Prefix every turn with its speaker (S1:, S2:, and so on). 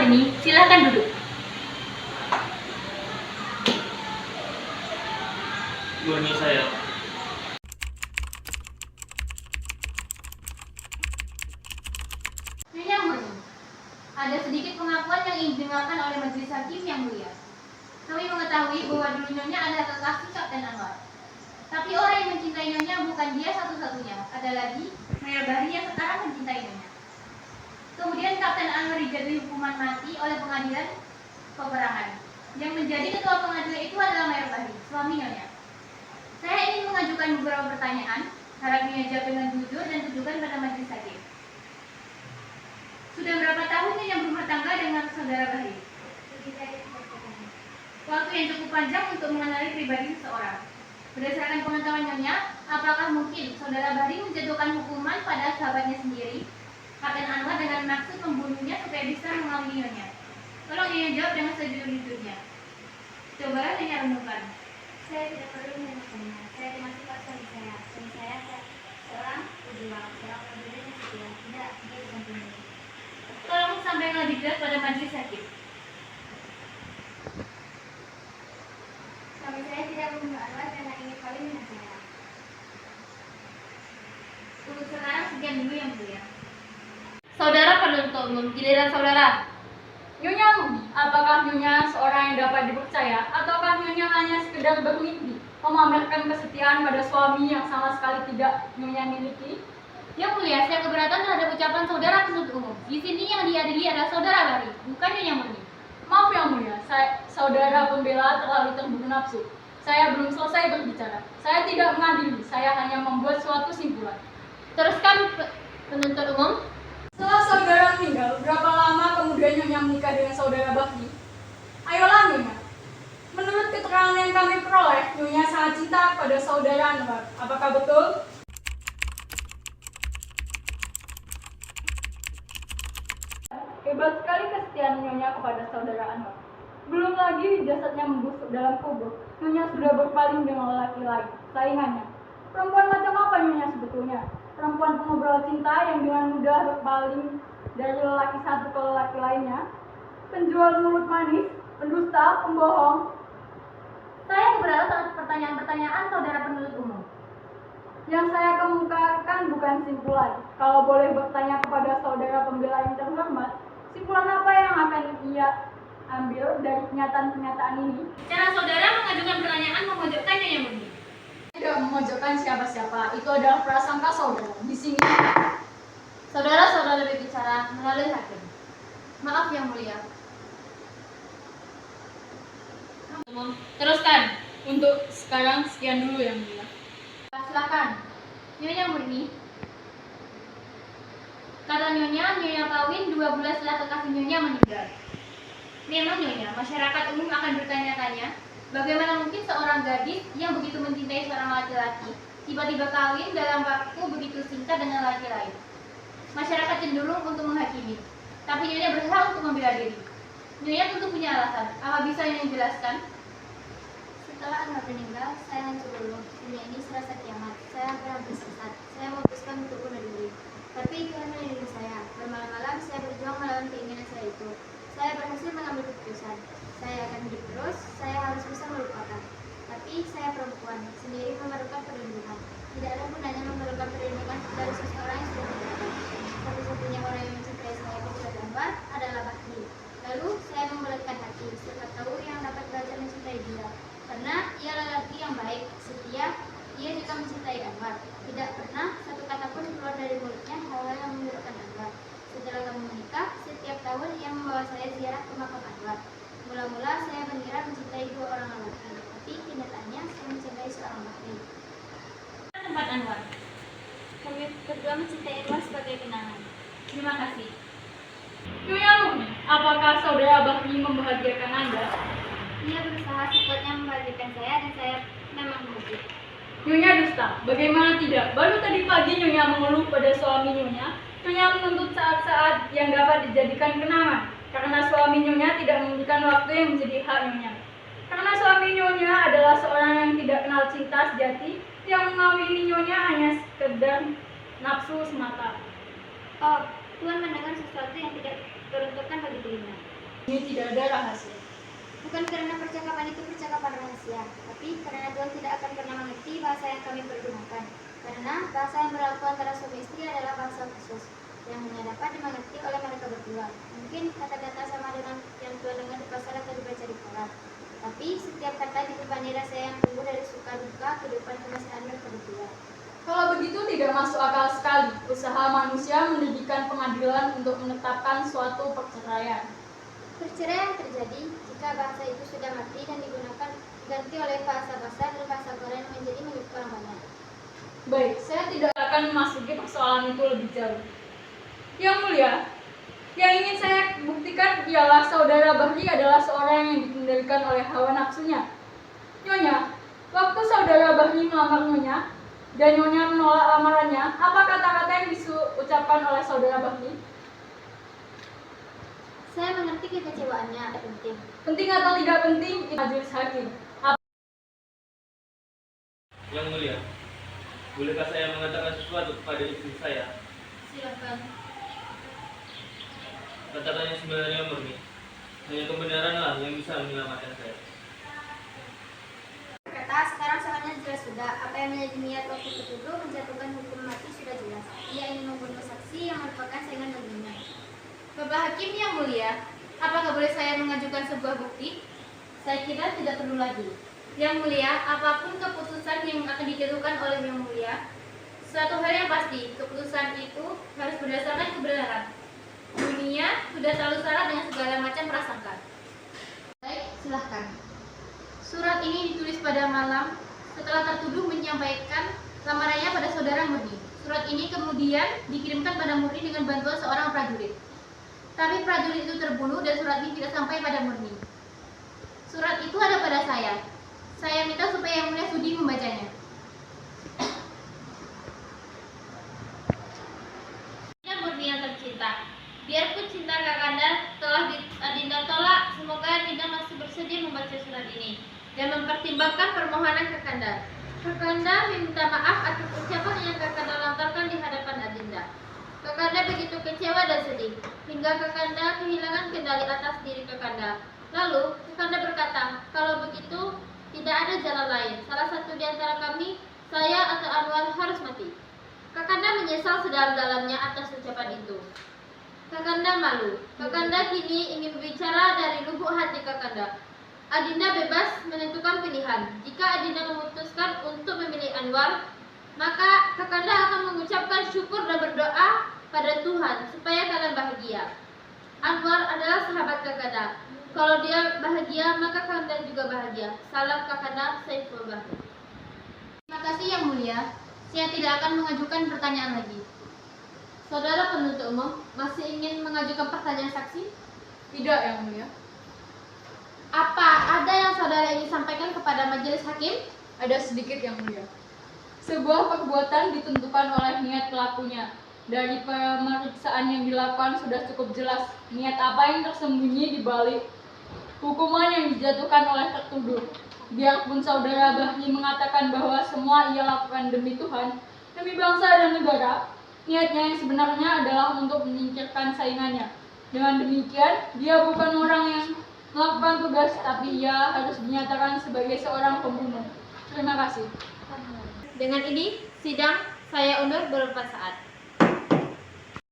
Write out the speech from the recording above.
S1: Murni, silakan duduk.
S2: Murni saya.
S1: Nyonya Murni, ada sedikit pengakuan yang ingin didengarkan oleh majelis hakim yang mulia. Kami mengetahui bahwa dulu Nyonya adalah kekasih Kapten Anwar. Tapi orang yang mencintai Nyonya bukan dia satu-satunya. Ada lagi Mayor Bahri yang sekarang mencintai Nyonya. Kemudian Kapten Anwar dijatuhi hukuman mati oleh pengadilan peperangan. Yang menjadi ketua pengadilan itu adalah Mayor Bahri, suami Nyonya. Saya ingin mengajukan beberapa pertanyaan. Harap Nyonya jawab dengan jujur dan tunjukkan pada majelis hakim. Sudah berapa tahun Nyonya berumah tangga dengan saudara Bahri? Waktu yang cukup panjang untuk mengenali pribadi seseorang. Berdasarkan pengetahuan Nyonya, apakah mungkin saudara Bahri menjatuhkan hukuman pada sahabatnya sendiri, Kapten Anwar, dengan maksud membunuhnya supaya bisa mengawini Nyonya? Tolong Nyonya jawab dengan sejujur-jujurnya. Cobalah Nyonya renungkan.
S3: Saya tidak perlu menemukannya. Saya cuma sifat suami saya. Suami saya seorang pejuang, seorang pejuang yang setia. Tidak, dia bukan pembunuh.
S1: Tolong sampaikan lebih jelas pada majelis hakim.
S3: Suami saya tidak membunuh Anwar karena ingin kawin dengan saya.
S1: Untuk sekarang sekian dulu yang mulia. Saudara penuntut umum, giliran saudara. Nyonya Murni, apakah Nyonya seorang yang dapat dipercaya ataukah Nyonya hanya sekedar bermimpi memamerkan kesetiaan pada suami yang sama sekali tidak Nyonya miliki? Yang mulia, saya keberatan terhadap ucapan saudara penuntut umum. Di sini yang diadili adalah saudara Bahri, bukan Nyonya Murni. Maaf yang mulia, saudara pembela terlalu terburu nafsu. Saya belum selesai berbicara. Saya tidak mengadili, saya hanya membuat suatu simpulan. Teruskan penuntut umum. Setelah saudara meninggal, berapa lama kemudian Nyonya menikah dengan saudara Bahri? Ayolah Nyonya. Menurut keterangan yang kami peroleh, Nyonya sangat cinta pada saudara Anwar. Apakah betul? Hebat sekali kesetiaan Nyonya kepada saudara Anwar. Belum lagi jasadnya membusuk dalam kubur, Nyonya sudah berpaling dengan lelaki lain, saingannya. Perempuan macam apa Nyonya sebetulnya? Perempuan pengobrol cinta yang dengan mudah berpaling dari lelaki satu ke lelaki lainnya? Penjual mulut manis, pendusta, pembohong? Saya keberatan atas pertanyaan-pertanyaan saudara penuntut umum. Yang saya kemukakan bukan simpulan. Kalau boleh bertanya kepada saudara pembela yang terhormat, simpulan apa yang akan ia ambil dari pernyataan-pernyataan ini? Cara saudara mengajukan pertanyaan memojokkan Nyonya Murni. Tidak memojokkan siapa-siapa, itu adalah prasangka saudara. Di sini saudara-saudara berbicara melalui hakim. Maaf yang mulia. Teruskan. Untuk sekarang sekian dulu yang mulia. Silakan. Nyonya Murni. Kata Nyonya kawin 2 bulan setelah kekasih Nyonya meninggal. Memang Nyonya, masyarakat umum akan bertanya-tanya, bagaimana mungkin seorang gadis yang begitu mencintai seorang laki-laki tiba-tiba kawin dalam waktu begitu singkat dengan laki lain. Masyarakat cenderung untuk menghakimi, tapi Nyonya berhak untuk membela diri. Nyonya tentu punya alasan. Apa bisa Nyonya jelaskan?
S3: Setelah Anwar meninggal, saya hancur dulu. Dunia ini serasa kiamat. Saya hampir sesat. Saya memutuskan untuk bunuh diri. Tapi Tuhan melindungi saya. Bermalam-malam saya berjuang melawan keinginan saya itu. Saya berhasil mengambil keputusan. Saya akan hidup terus. Saya harus bisa melupakan. Tapi saya perempuan, sendiri memerlukan perlindungan. Tidak ada gunanya memerlukan perlindungan dari seseorang yang sudah meninggal. Satu-satunya orang yang mencintai saya kecuali Anwar adalah Bahri. Lalu saya membulatkan hati. Siapa tahu yang dapat belajar mencintai dia. Karena ia lelaki yang baik, setia, ia juga mencintai Anwar. Tidak pernah satu kata pun keluar dari mulutnya hal-hal yang menyurutkan Anwar. Setelah kami menikah, setiap tahun ia membawa saya ziarah ke makam Anwar. Mula-mula saya mengira mencintai 2 orang lelaki, tapi kenyataannya saya mencintai seorang Bahri.
S1: Tempat Anwar.
S3: Kami berdua mencintai Anwar sebagai kenangan.
S1: Terima kasih. Nyonya Murni, apakah saudara Bahri membahagiakan Anda?
S3: Ia berusaha sekuatnya membahagiakan saya dan saya memang begitu.
S1: Nyonya dusta, bagaimana tidak? Baru tadi pagi Nyonya mengeluh pada suami Nyonya. Nyonya menuntut saat-saat yang dapat dijadikan kenangan. Karena suami Nyonya tidak memberikan waktu yang menjadi hak Nyonya. Karena suami Nyonya adalah seorang yang tidak kenal cinta sejati, yang mengawini Nyonya hanya sekedar nafsu semata.
S3: Oh, Tuhan mendengar sesuatu yang tidak teruntukkan bagi dirinya.
S1: Ini tidak ada rahasia.
S3: Bukan karena percakapan itu percakapan rahasia, tapi karena Tuhan tidak akan pernah mengerti bahasa yang kami pergunakan. Karena bahasa yang berlaku antara suami istri adalah bahasa khusus yang hanya dapat dimengerti oleh mereka berdua. Mungkin kata-kata sama dengan yang Tuhan dengar di pasar atau dibaca di koran. Tapi setiap kata ditepani rasa yang tumbuh dari suka duka kehidupan kemesraan mereka berdua.
S1: Kalau begitu tidak masuk akal sekali usaha manusia mendirikan pengadilan untuk menetapkan suatu perceraian.
S3: Perceraian terjadi jika bahasa itu sudah mati dan digunakan diganti oleh bahasa pasar dan bahasa koran menjadi milik orang banyak.
S1: Baik, saya tidak akan memasuki persoalan itu lebih jauh. Yang mulia, yang ingin saya buktikan ialah saudara Bahri adalah seorang yang dikendalikan oleh hawa nafsunya. Nyonya, waktu saudara Bahri melamar Nyonya dan Nyonya menolak lamarannya, apa kata-kata yang diucapkan oleh saudara Bahri?
S3: Saya mengerti kekecewaannya, penting.
S1: Penting atau tidak penting, itu majelis hakim.
S2: Yang mulia, bolehkah saya mengatakan sesuatu kepada istri saya?
S1: Silakan.
S2: Katakan yang sebenarnya murni. Hanya kebenaranlah yang bisa menyelamatkan saya.
S3: Kata sekarang sangatnya jelas sudah. Apa yang menjadi niat waktu tertuduh menjatuhkan hukum mati sudah jelas. Ia ingin membunuh saksi yang merupakan saingan baginya.
S1: Bapak Hakim yang mulia, apakah boleh saya mengajukan sebuah bukti? Saya kira tidak perlu lagi. Yang mulia, apapun keputusan yang akan dijatuhkan oleh yang mulia, suatu hal yang pasti, keputusan itu harus berdasarkan kebenaran. Dunia sudah terlalu syarat dengan segala macam prasangka. Baik, silahkan. Surat ini ditulis pada malam setelah tertuduh menyampaikan lamarannya pada saudara Murni. Surat ini kemudian dikirimkan pada Murni dengan bantuan seorang prajurit. Tapi prajurit itu terbunuh dan surat ini tidak sampai pada Murni. Surat itu ada pada saya. Saya minta supaya yang mulia sudi membacanya. Ya Murni yang tercinta, biarpun cinta Kakanda telah Adinda tolak, semoga Adinda masih bersedia membaca surat ini dan mempertimbangkan permohonan Kakanda. Kakanda minta maaf atas ucapan yang Kakanda lontarkan di hadapan Adinda. Kakanda begitu kecewa dan sedih, hingga Kakanda kehilangan kendali atas diri Kakanda. Lalu, Kakanda berkata, kalau begitu, tidak ada jalan lain. Salah satu di antara kami, saya atau Anwar harus mati. Kakanda menyesal sedalam-dalamnya atas ucapan itu. Kakanda malu. Kakanda kini ingin berbicara dari lubuk hati Kakanda. Adinda bebas menentukan pilihan. Jika Adinda memutuskan untuk memilih Anwar, maka Kakanda akan mengucapkan syukur dan berdoa pada Tuhan supaya kalian bahagia. Anwar adalah sahabat Kakanda. Kalau dia bahagia, maka Kakanda juga bahagia. Salam Kakanda Saiful Bahri. Terima kasih yang mulia. Saya tidak akan mengajukan pertanyaan lagi. Saudara penuntut umum masih ingin mengajukan pertanyaan saksi? Tidak yang mulia. Apa ada yang saudara ingin sampaikan kepada majelis hakim? Ada sedikit yang mulia. Sebuah perbuatan ditentukan oleh niat pelakunya. Dari pemeriksaan yang dilakukan sudah cukup jelas niat apa yang tersembunyi di balik hukuman yang dijatuhkan oleh tertuduh. Biarpun saudara Bahri mengatakan bahwa semua ia lakukan demi Tuhan, demi bangsa dan negara, niatnya yang sebenarnya adalah untuk menyingkirkan saingannya. Dengan demikian, dia bukan orang yang melakukan tugas, tapi ia harus dinyatakan sebagai seorang pembunuh. Terima kasih. Dengan ini, sidang saya undur beberapa saat.